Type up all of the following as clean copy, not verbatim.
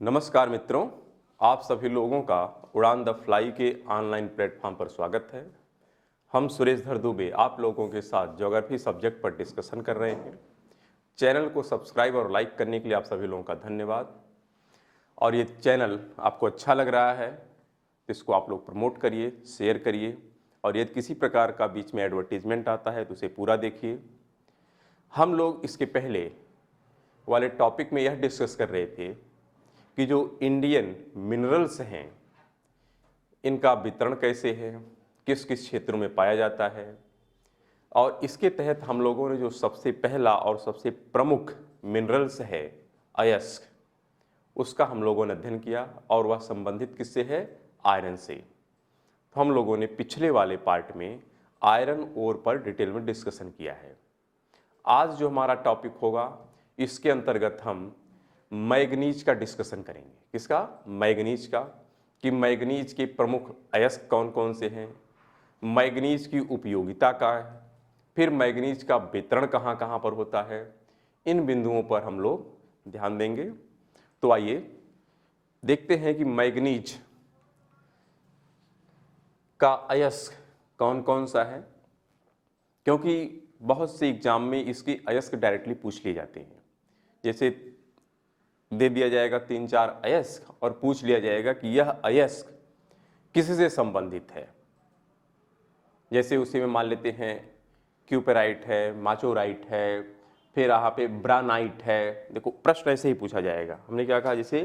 नमस्कार मित्रों, आप सभी लोगों का उड़ान द फ्लाई के ऑनलाइन प्लेटफॉर्म पर स्वागत है। हम सुरेश धर दुबे आप लोगों के साथ ज्योग्राफी सब्जेक्ट पर डिस्कशन कर रहे हैं। चैनल को सब्सक्राइब और लाइक करने के लिए आप सभी लोगों का धन्यवाद। और ये चैनल आपको अच्छा लग रहा है तो इसको आप लोग प्रमोट करिए, शेयर करिए, और यदि किसी प्रकार का बीच में एडवर्टीजमेंट आता है तो उसे पूरा देखिए। हम लोग इसके पहले वाले टॉपिक में यह डिस्कस कर रहे थे कि जो इंडियन मिनरल्स हैं इनका वितरण कैसे है, किस किस क्षेत्रों में पाया जाता है, और इसके तहत हम लोगों ने जो सबसे पहला और सबसे प्रमुख मिनरल्स है अयस्क, उसका हम लोगों ने अध्ययन किया और वह संबंधित किससे है? आयरन से। तो हम लोगों ने पिछले वाले पार्ट में आयरन ओर पर डिटेल में डिस्कशन किया है। आज जो हमारा टॉपिक होगा इसके अंतर्गत हम मैग्नीज का डिस्कशन करेंगे। किसका? मैग्नीज का, कि मैग्नीज के प्रमुख अयस्क कौन कौन से हैं, मैग्नीज की उपयोगिता क्या है, फिर मैग्नीज का वितरण कहाँ कहाँ पर होता है। इन बिंदुओं पर हम लोग ध्यान देंगे। तो आइए देखते हैं कि मैग्नीज का अयस्क कौन कौन सा है, क्योंकि बहुत से एग्जाम में इसके अयस्क डायरेक्टली पूछ लिए जाते हैं। जैसे दे दिया जाएगा 3-4 अयस्क और पूछ लिया जाएगा कि यह अयस्क किससे संबंधित है। जैसे उसी में मान लेते हैं क्यूपेराइट है, माचोराइट है, फिर यहाँ पे ब्रानाइट है। देखो प्रश्न ऐसे ही पूछा जाएगा। हमने क्या कहा? जैसे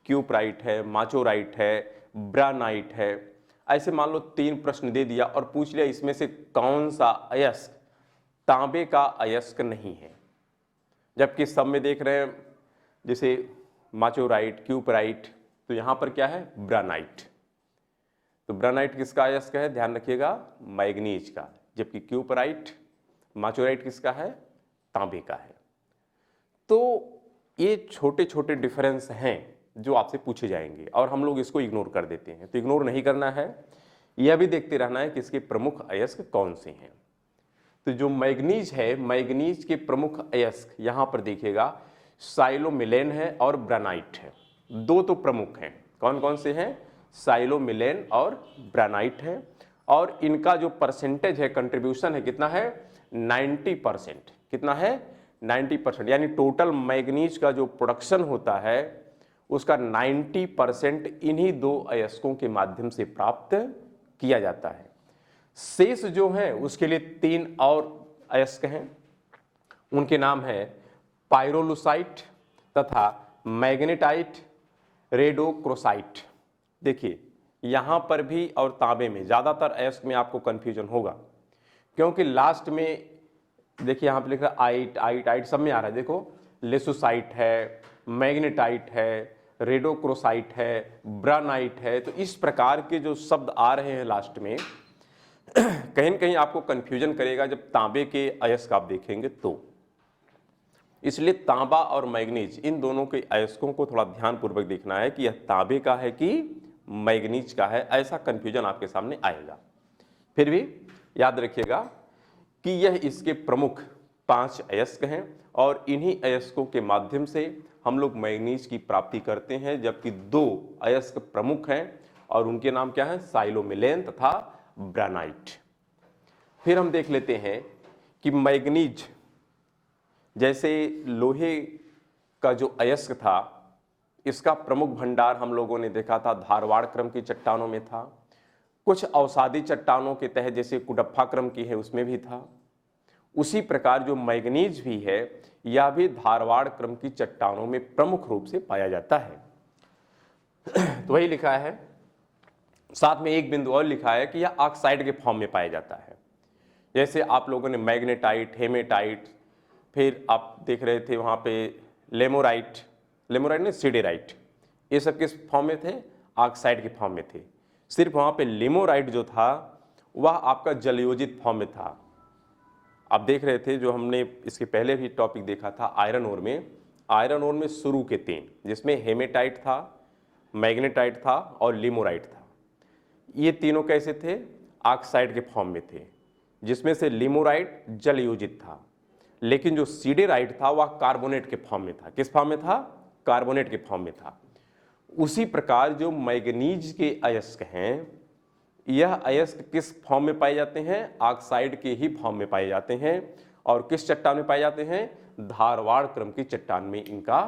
क्यूपराइट है, माचोराइट है, ब्रानाइट है। ऐसे मान लो 3 प्रश्न दे दिया और पूछ लिया इसमें से कौन सा अयस्क तांबे का अयस्क नहीं है। जबकि सब में देख रहे हैं जैसे माचोराइट, क्यूपराइट, तो यहाँ पर क्या है? ब्रानाइट। तो ब्रानाइट किसका अयस्क है? ध्यान रखिएगा, मैग्नीज का। जबकि क्यूपराइट, माचोराइट किसका है? तांबे का है। तो ये छोटे छोटे डिफरेंस हैं जो आपसे पूछे जाएंगे और हम लोग इसको इग्नोर कर देते हैं। तो इग्नोर नहीं करना है, यह भी देखते रहना है कि इसके प्रमुख अयस्क कौन से हैं। तो जो मैग्नीज है, मैग्नीज के प्रमुख अयस्क यहाँ पर देखिएगा, साइलोमिलेन है और ब्रानाइट है। 2 तो प्रमुख हैं। कौन कौन से हैं? साइलोमिलेन और ब्रानाइट है। और इनका जो परसेंटेज है, कंट्रीब्यूशन है, कितना है? 90%। कितना है? 90%। यानी टोटल मैग्नीज का जो प्रोडक्शन होता है उसका 90% इन्हीं 2 अयस्कों के माध्यम से प्राप्त किया जाता है। शेष जो है उसके लिए 3 और अयस्क हैं। उनके नाम है पाइरोलुसाइट तथा मैग्नेटाइट, रेडोक्रोसाइट। देखिए यहाँ पर भी और तांबे में ज़्यादातर अयस्क में आपको कन्फ्यूजन होगा, क्योंकि लास्ट में देखिए यहाँ पे लिखा है आइट, आइट, आइट, सब में आ रहा है। देखो लेसोसाइट है, मैग्नेटाइट है, रेडोक्रोसाइट है, ब्रानाइट है। तो इस प्रकार के जो शब्द आ रहे हैं लास्ट में कहीं न कहीं आपको कन्फ्यूजन करेगा जब तांबे के अयस्क आप देखेंगे तो। इसलिए तांबा और मैग्नीज इन दोनों के अयस्कों को थोड़ा ध्यानपूर्वक देखना है कि यह तांबे का है कि मैग्नीज का है। ऐसा कन्फ्यूजन आपके सामने आएगा। फिर भी याद रखिएगा कि यह इसके प्रमुख 5 अयस्क हैं और इन्हीं अयस्कों के माध्यम से हम लोग मैग्नीज की प्राप्ति करते हैं। जबकि 2 अयस्क प्रमुख हैं और उनके नाम क्या है? साइलोमिलेन तथा ब्रानाइट। फिर हम देख लेते हैं कि मैग्नीज जैसे लोहे का जो अयस्क था, इसका प्रमुख भंडार हम लोगों ने देखा था धारवाड़ क्रम की चट्टानों में था। कुछ अवसादी चट्टानों के तहत जैसे कुडप्पा क्रम की है उसमें भी था। उसी प्रकार जो मैग्नीज भी है यह भी धारवाड़ क्रम की चट्टानों में प्रमुख रूप से पाया जाता है। तो वही लिखा है, साथ में एक बिंदु और लिखा है कि यह ऑक्साइड के फॉर्म में पाया जाता है। जैसे आप लोगों ने मैग्नेटाइट, हेमेटाइट, फिर आप देख रहे थे वहाँ पे लेमोराइट, लेमोराइट ने सीडेराइट, ये सब किस फॉर्म में थे? ऑक्साइड के फॉर्म में थे। सिर्फ वहाँ पे लेमोराइट जो था वह आपका जलयोजित फॉर्म में था। आप देख रहे थे जो हमने इसके पहले भी टॉपिक देखा था आयरन ओर में। आयरन ओर में शुरू के 3 जिसमें हेमेटाइट था, मैग्नेटाइट था और लिमोराइट था। ये तीनों कैसे थे? ऑक्साइड के फॉर्म में थे, जिसमें से लिमोराइट जलयोजित था। लेकिन जो सीडेराइट था वह कार्बोनेट के फॉर्म में था। किस फॉर्म में था? कार्बोनेट के फॉर्म में था। उसी प्रकार जो मैग्नीज के अयस्क हैं, यह अयस्क किस फॉर्म में पाए जाते हैं? ऑक्साइड के ही फॉर्म में पाए जाते हैं। और किस चट्टान में पाए जाते हैं? धारवाड़ क्रम की चट्टान में इनका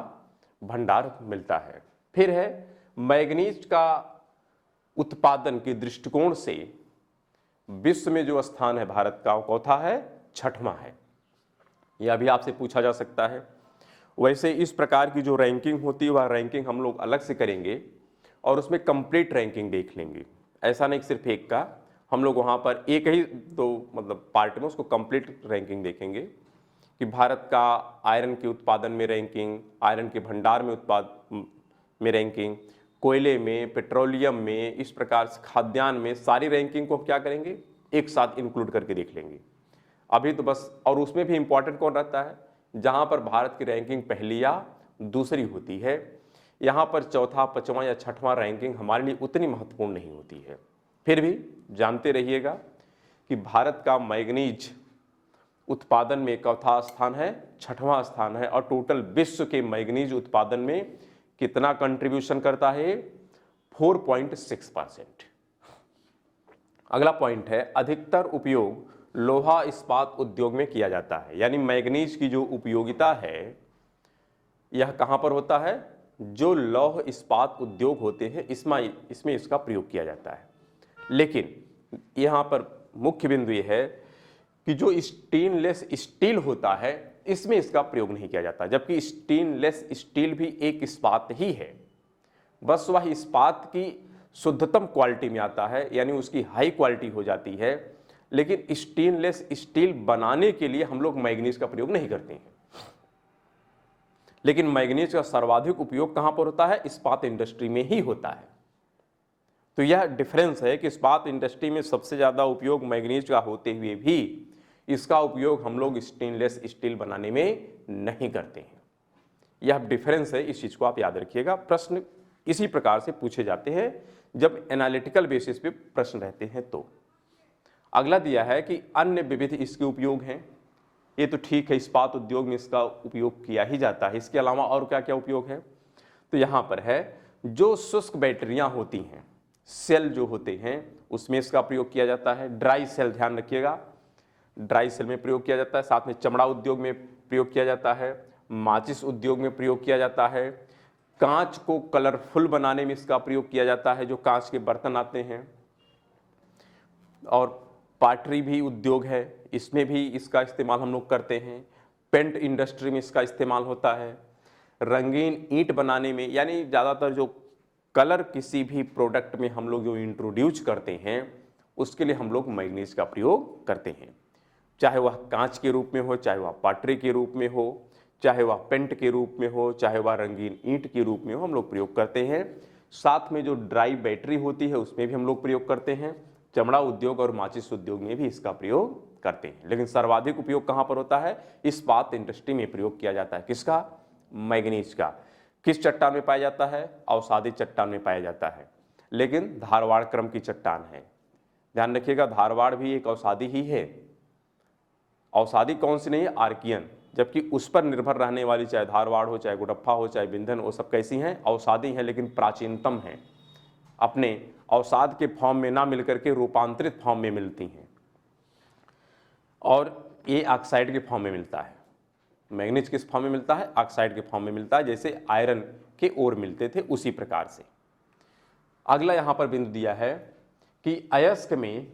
भंडार मिलता है। फिर है मैग्नीज का उत्पादन के दृष्टिकोण से विश्व में जो स्थान है भारत का, वो चौथा है, छठवां है। यह भी आपसे पूछा जा सकता है। वैसे इस प्रकार की जो रैंकिंग होती है वह रैंकिंग हम लोग अलग से करेंगे और उसमें कंप्लीट रैंकिंग देख लेंगे। ऐसा नहीं सिर्फ एक का, हम लोग वहाँ पर एक ही दो मतलब पार्ट में उसको कंप्लीट रैंकिंग देखेंगे कि भारत का आयरन के उत्पादन में रैंकिंग, आयरन के भंडार में में रैंकिंग, कोयले में, पेट्रोलियम में, इस प्रकार से खाद्यान्न में, सारी रैंकिंग को हम क्या करेंगे? एक साथ इंक्लूड करके देख लेंगे। अभी तो बस, और उसमें भी इंपॉर्टेंट कौन रहता है? जहाँ पर भारत की रैंकिंग पहली या दूसरी होती है, यहाँ पर चौथा, पांचवा या छठवां रैंकिंग हमारे लिए उतनी महत्वपूर्ण नहीं होती है। फिर भी जानते रहिएगा कि भारत का मैग्नीज उत्पादन में चौथा स्थान है, छठवां स्थान है, और टोटल विश्व के मैग्नीज उत्पादन में कितना कंट्रीब्यूशन करता है? 4.6%। अगला पॉइंट है अधिकतर उपयोग लोहा इस्पात उद्योग में किया जाता है। यानी मैग्नीज की जो उपयोगिता है यह कहां पर होता है? जो लौह इस्पात उद्योग होते हैं इसमें इसका प्रयोग किया जाता है। लेकिन यहां पर मुख्य बिंदु यह है कि जो स्टेनलेस स्टील होता है इसमें इसका प्रयोग नहीं किया जाता, जबकि स्टेनलेस स्टील भी एक इस्पात ही है, बस वह इस्पात की शुद्धतम क्वालिटी में आता है, यानी उसकी हाई क्वालिटी हो जाती है। लेकिन स्टेनलेस स्टील बनाने के लिए हम लोग मैग्नीज का प्रयोग नहीं करते हैं। लेकिन मैग्नीज का सर्वाधिक उपयोग कहां पर होता है? इस्पात इंडस्ट्री में ही होता है। तो यह डिफरेंस है कि इस्पात इंडस्ट्री में सबसे ज़्यादा उपयोग मैग्नीज का होते हुए भी इसका उपयोग हम लोग स्टेनलेस स्टील बनाने में नहीं करते हैं। यह डिफरेंस है, इस चीज़ को आप याद रखिएगा। प्रश्न इसी प्रकार से पूछे जाते हैं जब एनालिटिकल बेसिस पे प्रश्न रहते हैं। तो अगला दिया है कि अन्य विविध इसके उपयोग हैं। ये तो ठीक है, इस्पात उद्योग में इसका उपयोग किया ही जाता है। इसके अलावा और क्या क्या उपयोग है? तो यहाँ पर है जो शुष्क बैटरियाँ होती हैं, सेल जो होते हैं, उसमें इसका प्रयोग किया जाता है। ड्राई सेल, ध्यान रखिएगा, ड्राई सेल में प्रयोग किया जाता है। साथ में चमड़ा उद्योग में प्रयोग किया जाता है, माचिस उद्योग में प्रयोग किया जाता है, कांच को कलरफुल बनाने में इसका प्रयोग किया जाता है, जो कांच के बर्तन आते हैं, और पाटरी भी उद्योग है, इसमें भी इसका इस्तेमाल हम लोग करते हैं। पेंट इंडस्ट्री में इसका इस्तेमाल होता है। रंगीन ईंट बनाने में, यानी ज़्यादातर जो कलर किसी भी प्रोडक्ट में हम लोग जो इंट्रोड्यूस करते हैं उसके लिए हम लोग मैग्नीज का प्रयोग करते हैं, चाहे वह कांच के रूप में हो, चाहे वह पाटरी के रूप में हो, चाहे वह पेंट के रूप में हो, चाहे वह रंगीन ईंट के रूप में हो, हम लोग प्रयोग करते हैं। साथ में जो ड्राई बैटरी होती है उसमें भी हम लोग प्रयोग करते हैं। चमड़ा उद्योग और माचिस उद्योग में भी इसका प्रयोग करते हैं। लेकिन सर्वाधिक उपयोग कहाँ पर होता है? इस्पात इंडस्ट्री में प्रयोग किया जाता है। किसका? मैग्नीज का। किस चट्टान में पाया जाता है? अवसादी चट्टान में पाया जाता है, लेकिन धारवाड़ क्रम की चट्टान है। ध्यान रखिएगा, धारवाड़ भी एक अवसादी ही है। अवसादी कौन सी नहीं है? आर्कियन। जबकि उस पर निर्भर रहने वाली चाहे धारवाड़ हो, चाहे गुडप्पा हो, चाहे बिंधन, वो सब कैसी हैं? अवसादी हैं, लेकिन प्राचीनतम हैं। अपने अवसाद के फॉर्म में ना मिलकर के रूपांतरित फॉर्म में मिलती हैं, और ये ऑक्साइड के फॉर्म में मिलता है। मैग्नीज किस फॉर्म में मिलता है? ऑक्साइड के फॉर्म में मिलता है, जैसे आयरन के ओर मिलते थे उसी प्रकार से। अगला यहाँ पर बिंदु दिया है कि अयस्क में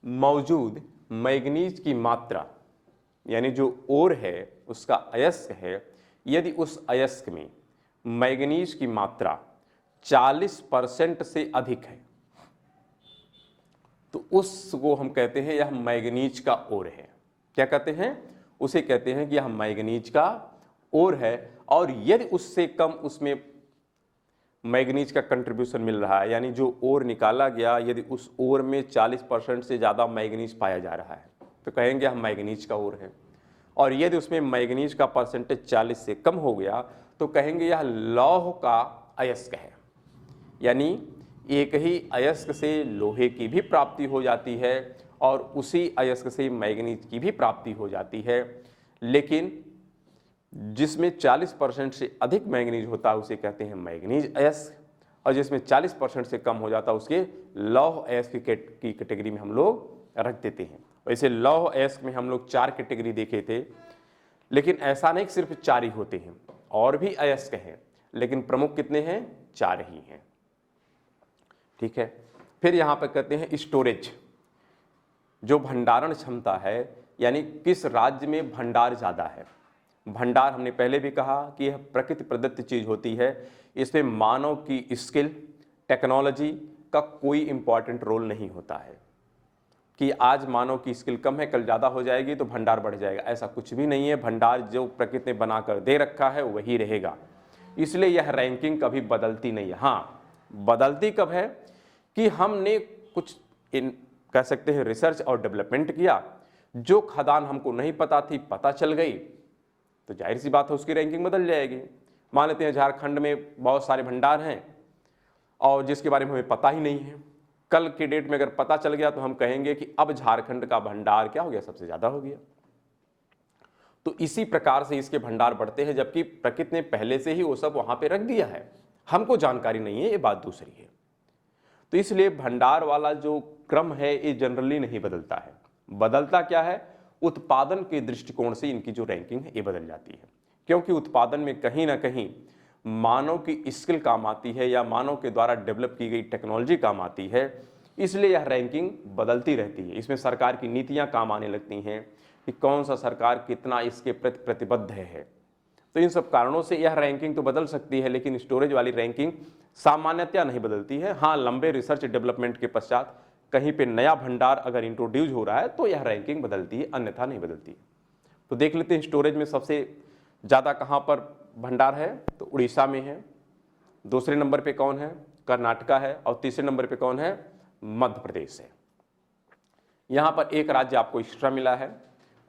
मौजूद मैग्नीज की मात्रा, यानी जो ओर है उसका अयस्क है, यदि उस अयस्क में मैग्नीज की मात्रा 40% से अधिक है तो उसको हम कहते हैं यह मैग्नीज का ओर है। क्या कहते हैं? उसे कहते हैं कि यह मैग्नीज का ओर है। और यदि उससे कम उसमें मैग्नीज का कंट्रीब्यूशन मिल रहा है, यानी जो ओर निकाला गया, यदि उस ओर में 40% से ज़्यादा मैग्नीज पाया जा रहा है तो कहेंगे यह मैग्नीज का ओर है। और यदि उसमें मैग्नीज का परसेंटेज 40 से कम हो गया तो कहेंगे यह लौह का अयस्क है। यानी एक ही अयस्क से लोहे की भी प्राप्ति हो जाती है और उसी अयस्क से मैग्नीज की भी प्राप्ति हो जाती है, लेकिन जिसमें 40% से अधिक मैग्नीज होता है उसे कहते हैं मैग्नीज अयस्क, और जिसमें 40% से कम हो जाता है उसके लौह अयस्क की कैटेगरी में हम लोग रख देते हैं। वैसे लौह अयस्क में हम लोग 4 कैटेगरी देखे थे, लेकिन ऐसा नहीं कि सिर्फ 4 ही होते हैं, और भी अयस्क हैं, लेकिन प्रमुख कितने हैं? 4 ही हैं। ठीक है। फिर यहाँ पर कहते हैं स्टोरेज, जो भंडारण क्षमता है, यानी किस राज्य में भंडार ज़्यादा है। भंडार हमने पहले भी कहा कि यह प्रकृति प्रदत्त चीज़ होती है, इसमें मानव की स्किल, टेक्नोलॉजी का कोई इंपॉर्टेंट रोल नहीं होता है कि आज मानव की स्किल कम है, कल ज़्यादा हो जाएगी तो भंडार बढ़ जाएगा, ऐसा कुछ भी नहीं है। भंडार जो प्रकृति ने बनाकर दे रखा है वही रहेगा, इसलिए यह रैंकिंग कभी बदलती नहीं है। हाँ, बदलती कब है कि हमने कुछ कह सकते हैं रिसर्च और डेवलपमेंट किया, जो खदान हमको नहीं पता थी पता चल गई, तो जाहिर सी बात है उसकी रैंकिंग बदल जाएगी। मान लेते हैं झारखंड में बहुत सारे भंडार हैं और जिसके बारे में हमें पता ही नहीं है, कल के डेट में अगर पता चल गया तो हम कहेंगे कि अब झारखंड का भंडार क्या हो गया? सबसे ज़्यादा हो गया। तो इसी प्रकार से इसके भंडार बढ़ते हैं, जबकि प्रकृति ने पहले से ही वो सब वहाँ पे रख दिया है, हमको जानकारी नहीं है, ये बात दूसरी है। तो इसलिए भंडार वाला जो क्रम है ये जनरली नहीं बदलता है। बदलता क्या है? उत्पादन के दृष्टिकोण से इनकी जो रैंकिंग है ये बदल जाती है, क्योंकि उत्पादन में कहीं ना कहीं मानव की स्किल काम आती है या मानव के द्वारा डेवलप की गई टेक्नोलॉजी काम आती है, इसलिए यह रैंकिंग बदलती रहती है। इसमें सरकार की नीतियां काम आने लगती हैं कि कौन सा सरकार कितना इसके प्रति प्रतिबद्ध है। तो इन सब कारणों से यह रैंकिंग तो बदल सकती है, लेकिन स्टोरेज वाली रैंकिंग सामान्यतया नहीं बदलती है। हाँ, लंबे रिसर्च डेवलपमेंट के पश्चात कहीं पे नया भंडार अगर इंट्रोड्यूस हो रहा है तो यह रैंकिंग बदलती है, अन्यथा नहीं बदलती है। तो देख लेते हैं स्टोरेज में सबसे ज़्यादा कहाँ पर भंडार है, तो उड़ीसा में है। दूसरे नंबर पे कौन है? कर्नाटका है। और तीसरे नंबर पे कौन है? मध्य प्रदेश है। यहाँ पर एक राज्य आपको एक्स्ट्रा मिला है,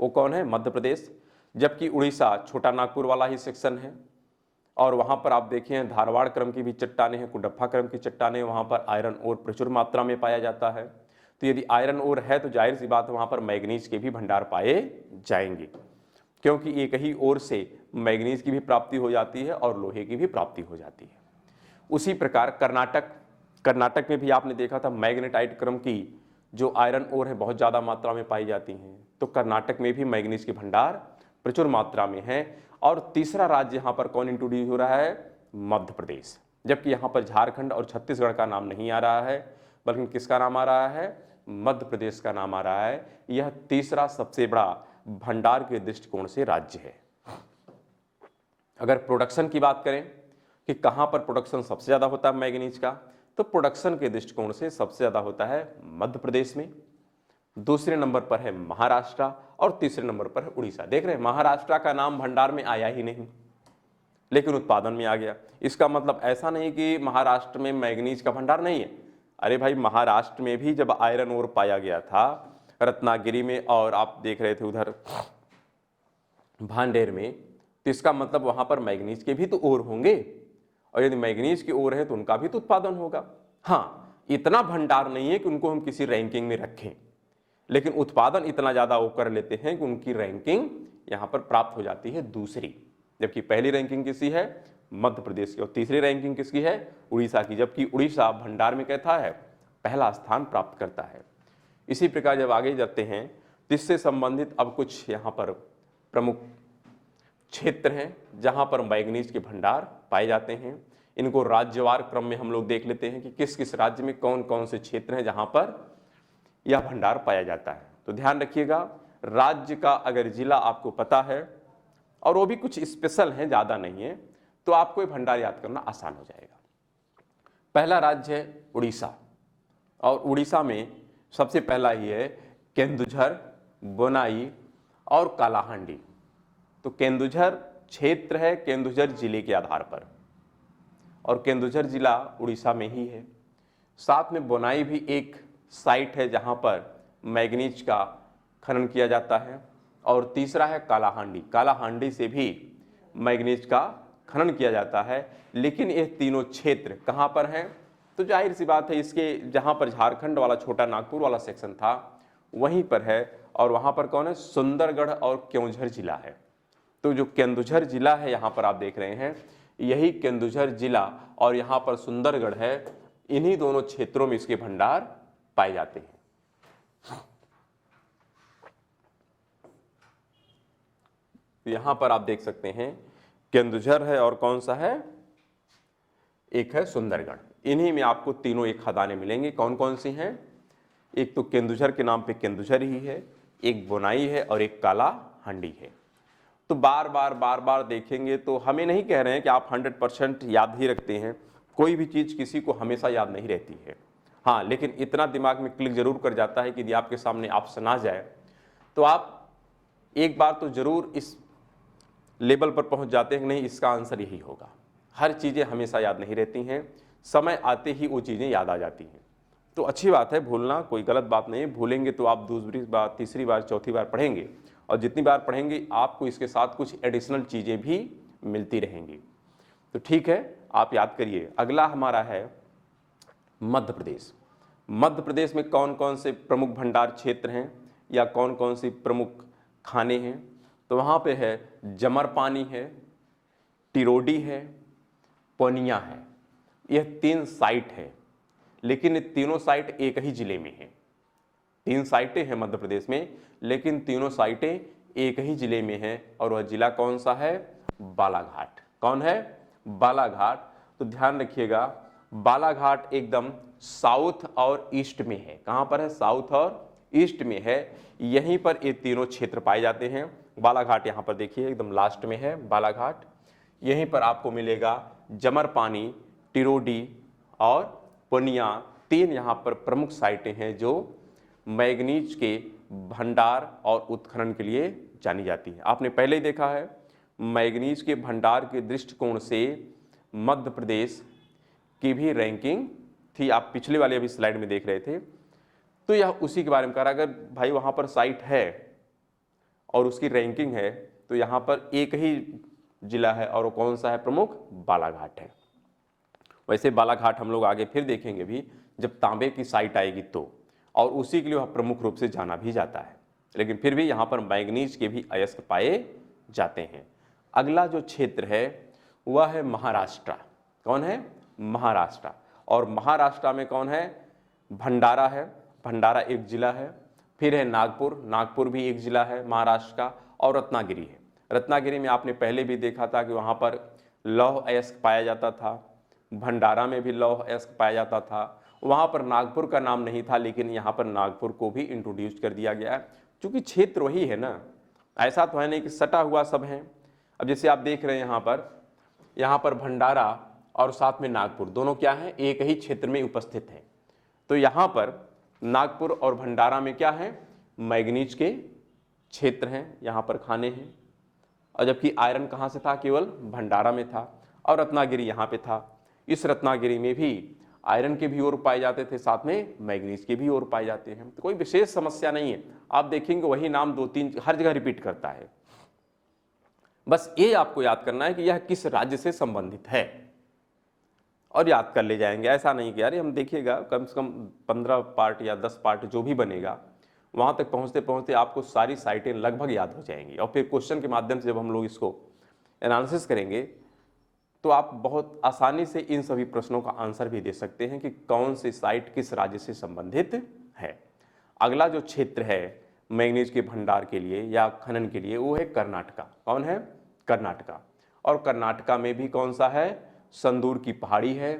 वो कौन है? मध्य प्रदेश। जबकि उड़ीसा छोटा नागपुर वाला ही सेक्शन है, और वहाँ पर आप देखिए धारवाड़ क्रम की भी चट्टानें हैं, कुडप्पा क्रम की चट्टानें, वहाँ पर आयरन ओर प्रचुर मात्रा में पाया जाता है। तो यदि आयरन ओर है तो जाहिर सी बात है वहाँ पर मैग्नीज के भी भंडार पाए जाएंगे, क्योंकि एक ही ओर से मैग्नीज की भी प्राप्ति हो जाती है और लोहे की भी प्राप्ति हो जाती है। उसी प्रकार कर्नाटक में भी आपने देखा था मैग्नेटाइट क्रम की जो आयरन ओर है बहुत ज़्यादा मात्रा में पाई जाती हैं। तो कर्नाटक में भी मैग्नीज के भंडार प्रचुर मात्रा में है। और तीसरा राज्य यहाँ पर कौन इंट्रोड्यूस हो रहा है? मध्य प्रदेश। जबकि यहाँ पर झारखंड और छत्तीसगढ़ का नाम नहीं आ रहा है, बल्कि किसका नाम आ रहा है? मध्य प्रदेश का नाम आ रहा है। यह तीसरा सबसे बड़ा भंडार के दृष्टिकोण से राज्य है। अगर प्रोडक्शन की बात करें कि कहाँ पर प्रोडक्शन सबसे ज़्यादा होता है मैग्नीज का, तो प्रोडक्शन के दृष्टिकोण से सबसे ज़्यादा होता है मध्य प्रदेश में। दूसरे नंबर पर है महाराष्ट्र और तीसरे नंबर पर है उड़ीसा। देख रहे हैं महाराष्ट्र का नाम भंडार में आया ही नहीं, लेकिन उत्पादन में आ गया। इसका मतलब ऐसा नहीं कि महाराष्ट्र में मैग्नीज का भंडार नहीं है। अरे भाई, महाराष्ट्र में भी जब आयरन ओर पाया गया था रत्नागिरी में, और आप देख रहे थे उधर भांडेर में, तो इसका मतलब वहां पर मैग्नीज के भी तो ओर होंगे, और यदि मैग्नीज की ओर है तो उनका भी तो उत्पादन होगा। हाँ, इतना भंडार नहीं है कि उनको हम किसी रैंकिंग में रखें, लेकिन उत्पादन इतना ज़्यादा वो कर लेते हैं कि उनकी रैंकिंग यहाँ पर प्राप्त हो जाती है दूसरी। जबकि पहली रैंकिंग किसकी है? मध्य प्रदेश की। और तीसरी रैंकिंग किसकी है? उड़ीसा की। जबकि उड़ीसा भंडार में कहता है पहला स्थान प्राप्त करता है। इसी प्रकार जब आगे जाते हैं तो इससे संबंधित अब कुछ यहाँ पर प्रमुख क्षेत्र हैं जहाँ पर मैग्नीज के भंडार पाए जाते हैं। इनको राज्यवार क्रम में हम लोग देख लेते हैं कि किस किस राज्य में कौन कौन से क्षेत्र हैं जहाँ पर यह भंडार पाया जाता है। तो ध्यान रखिएगा, राज्य का अगर जिला आपको पता है और वो भी कुछ स्पेशल है, ज़्यादा नहीं है, तो आपको ये भंडार याद करना आसान हो जाएगा। पहला राज्य है उड़ीसा, और उड़ीसा में सबसे पहला ही है केंदुझर, बोनाई और कालाहांडी। तो केंदुझर क्षेत्र है केंदुझर जिले के आधार पर, और केंदुझर जिला उड़ीसा में ही है। साथ में बोनाई भी एक साइट है जहां पर मैग्नीज का खनन किया जाता है। और तीसरा है कालाहांडी, कालाहांडी से भी मैग्नीज का खनन किया जाता है। लेकिन ये तीनों क्षेत्र कहां पर हैं? तो जाहिर सी बात है इसके जहां पर झारखंड वाला छोटा नागपुर वाला सेक्शन था वहीं पर है, और वहां पर कौन है? सुंदरगढ़ और केवंझर जिला है। तो जो केंदुझर जिला है यहाँ पर आप देख रहे हैं, यही केंदुझर जिला और यहाँ पर सुंदरगढ़ है, इन्हीं दोनों क्षेत्रों में इसके भंडार पाए जाते हैं। यहाँ पर आप देख सकते हैं केंदुझर है और कौन सा है, एक है सुंदरगढ़। इन्हीं में आपको तीनों एक खदानें मिलेंगी। कौन कौन सी हैं? एक तो केंदुझर के नाम पे केंदुझर ही है, एक बोनाई है और एक काला हांडी है। तो बार बार देखेंगे तो हमें नहीं कह रहे हैं कि आप 100% याद ही रखते हैं, कोई भी चीज़ किसी को हमेशा याद नहीं रहती है। हाँ, लेकिन इतना दिमाग में क्लिक जरूर कर जाता है कि यदि आपके सामने ऑप्शन आ जाए तो आप एक बार तो जरूर इस लेवल पर पहुंच जाते हैं कि नहीं, इसका आंसर यही होगा। हर चीज़ें हमेशा याद नहीं रहती हैं, समय आते ही वो चीज़ें याद आ जाती हैं। तो अच्छी बात है, भूलना कोई गलत बात नहीं है। भूलेंगे तो आप दूसरी बार, तीसरी बार, चौथी बार पढ़ेंगे और जितनी बार पढ़ेंगे आपको इसके साथ कुछ एडिशनल चीज़ें भी मिलती रहेंगी। तो ठीक है, आप याद करिए। अगला हमारा है मध्य प्रदेश। मध्य प्रदेश में कौन कौन से प्रमुख भंडार क्षेत्र हैं या कौन कौन सी प्रमुख खाने हैं? तो वहाँ पे है जमरपानी है, टिरोडी है, पनिया है। यह 3 साइट है, लेकिन ये तीनों साइट एक ही जिले में हैं। 3 साइटें हैं मध्य प्रदेश में, लेकिन तीनों साइटें एक ही जिले में हैं और वह जिला कौन सा है? बालाघाट। कौन है? बालाघाट। तो ध्यान रखिएगा, बालाघाट एकदम साउथ और ईस्ट में है। कहाँ पर है? साउथ और ईस्ट में है। यहीं पर ये तीनों क्षेत्र पाए जाते हैं। बालाघाट यहाँ पर देखिए एकदम लास्ट में है बालाघाट। यहीं पर आपको मिलेगा जमरपानी, टिरोडी और पनिया। 3 यहाँ पर प्रमुख साइटें हैं जो मैग्नीज के भंडार और उत्खनन के लिए जानी जाती है। आपने पहले ही देखा है, मैग्नीज के भंडार के दृष्टिकोण से मध्य प्रदेश की भी रैंकिंग थी। आप पिछले वाले अभी स्लाइड में देख रहे थे, तो यह उसी के बारे में कह रहा। अगर भाई वहाँ पर साइट है और उसकी रैंकिंग है तो यहाँ पर एक ही जिला है और वो कौन सा है प्रमुख? बालाघाट है। वैसे बालाघाट हम लोग आगे फिर देखेंगे भी जब तांबे की साइट आएगी तो, और उसी के लिए वह प्रमुख रूप से जाना भी जाता है। लेकिन फिर भी यहाँ पर मैग्नीज के भी अयस्क पाए जाते हैं। अगला जो क्षेत्र है वह है महाराष्ट्र। कौन है? महाराष्ट्र। और महाराष्ट्र में कौन है? भंडारा है। भंडारा एक जिला है। फिर है नागपुर। नागपुर भी एक जिला है महाराष्ट्र का। और रत्नागिरी है। रत्नागिरी में आपने पहले भी देखा था कि वहाँ पर लौह अयस्क पाया जाता था। भंडारा में भी लौह अयस्क पाया जाता था। वहाँ पर नागपुर का नाम नहीं था, लेकिन यहाँ पर नागपुर को भी इंट्रोड्यूस कर दिया गया है, क्योंकि क्षेत्र वही है ना। ऐसा तो है नहीं कि सटा हुआ सब है। अब जैसे आप देख रहे हैं यहाँ पर भंडारा और साथ में नागपुर दोनों क्या हैं? एक ही क्षेत्र में उपस्थित हैं। तो यहाँ पर नागपुर और भंडारा में क्या है? मैग्नीज के क्षेत्र हैं, यहाँ पर खाने हैं। और जबकि आयरन कहाँ से था? केवल भंडारा में था। और रत्नागिरी यहाँ पे था। इस रत्नागिरी में भी आयरन के भी ओर पाए जाते थे, साथ में मैग्नीज के भी ओर पाए जाते हैं। तो कोई विशेष समस्या नहीं है। आप देखेंगे वही नाम 2-3 हर जगह रिपीट करता है। बस ये आपको याद करना है कि यह किस राज्य से संबंधित है और याद कर ले जाएंगे। ऐसा नहीं कि यार हम देखिएगा कम से कम 15 पार्ट या 10 पार्ट जो भी बनेगा, वहाँ तक पहुँचते पहुँचते आपको सारी साइटें लगभग याद हो जाएंगी। और फिर क्वेश्चन के माध्यम से जब हम लोग इसको एनालिसिस करेंगे तो आप बहुत आसानी से इन सभी प्रश्नों का आंसर भी दे सकते हैं कि कौन सी साइट किस राज्य से संबंधित है। अगला जो क्षेत्र है मैग्नीज के भंडार के लिए या खनन के लिए वो है कर्नाटका। कौन है? कर्नाटका। और कर्नाटका में भी कौन सा है? संदूर की पहाड़ी है।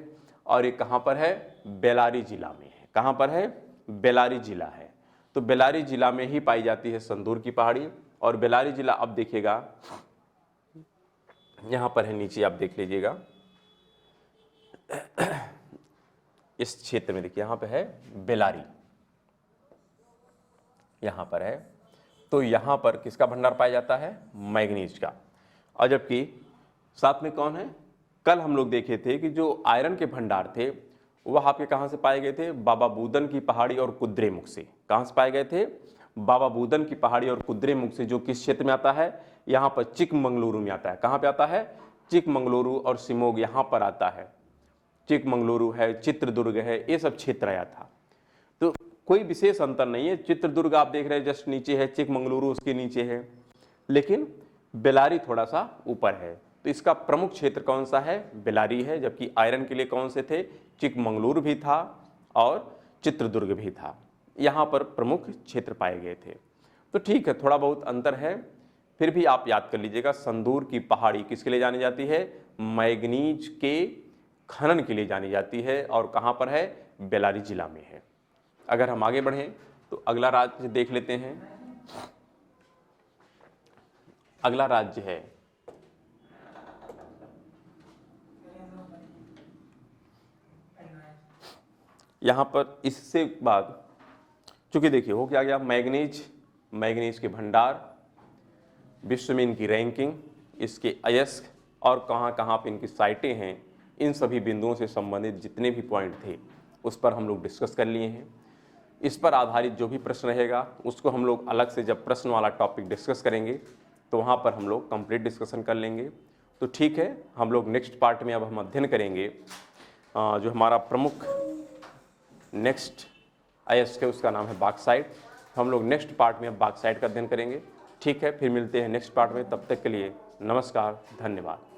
और ये कहाँ पर है? बेलारी जिला में है। कहाँ पर है? बेलारी जिला है। तो बेलारी जिला में ही पाई जाती है संदूर की पहाड़ी। और बेलारी जिला अब देखिएगा यहाँ पर है, नीचे आप देख लीजिएगा इस क्षेत्र में देखिए यहाँ पे है बेलारी, यहाँ पर है। तो यहाँ पर किसका भंडार पाया जाता है? मैग्नीज का। और जबकि साथ में कौन है? कल हम लोग देखे थे कि जो आयरन के भंडार थे वह आपके कहाँ से पाए गए थे? बाबा बूदन की पहाड़ी और कुद्रेमुख से। कहाँ से पाए गए थे? बाबा बूदन की पहाड़ी और कुद्रेमुख से, जो किस क्षेत्र में आता है? यहाँ पर चिकमंगलुरु में आता है। कहाँ पे आता है? चिकमंगलुरु और शिमोग यहाँ पर आता है। चिकमंगलुरु है, चित्रदुर्ग है, ये सब क्षेत्र आया था। तो कोई विशेष अंतर नहीं है। चित्रदुर्ग आप देख रहे हैं जस्ट नीचे है, चिकमंगलुरु उसके नीचे है, लेकिन बेलारी थोड़ा सा ऊपर है। तो इसका प्रमुख क्षेत्र कौन सा है? बेल्लारी है। जबकि आयरन के लिए कौन से थे? चिकमंगलूर भी था और चित्रदुर्ग भी था। यहाँ पर प्रमुख क्षेत्र पाए गए थे। तो ठीक है, थोड़ा बहुत अंतर है, फिर भी आप याद कर लीजिएगा। संदूर की पहाड़ी किसके लिए जानी जाती है? मैग्नीज के खनन के लिए जानी जाती है। और कहाँ पर है? बेल्लारी जिला में है। अगर हम आगे बढ़ें तो अगला राज्य देख लेते हैं। अगला राज्य है यहाँ पर इससे बाद, चूंकि देखिए हो क्या गया, मैग्नीज के भंडार, विश्व में इनकी रैंकिंग, इसके अयस्क और कहाँ कहाँ पर इनकी साइटें हैं, इन सभी बिंदुओं से संबंधित जितने भी पॉइंट थे उस पर हम लोग डिस्कस कर लिए हैं। इस पर आधारित जो भी प्रश्न रहेगा उसको हम लोग अलग से जब प्रश्न वाला टॉपिक डिस्कस करेंगे तो वहाँ पर हम लोग कंप्लीट डिस्कशन कर लेंगे। तो ठीक है, हम लोग नेक्स्ट पार्ट में अब हम अध्ययन करेंगे जो हमारा प्रमुख नेक्स्ट अयस्क है उसका नाम है बॉक्साइट। हम लोग नेक्स्ट पार्ट में अब बॉक्साइट का अध्ययन करेंगे। ठीक है, फिर मिलते हैं नेक्स्ट पार्ट में। तब तक के लिए नमस्कार, धन्यवाद।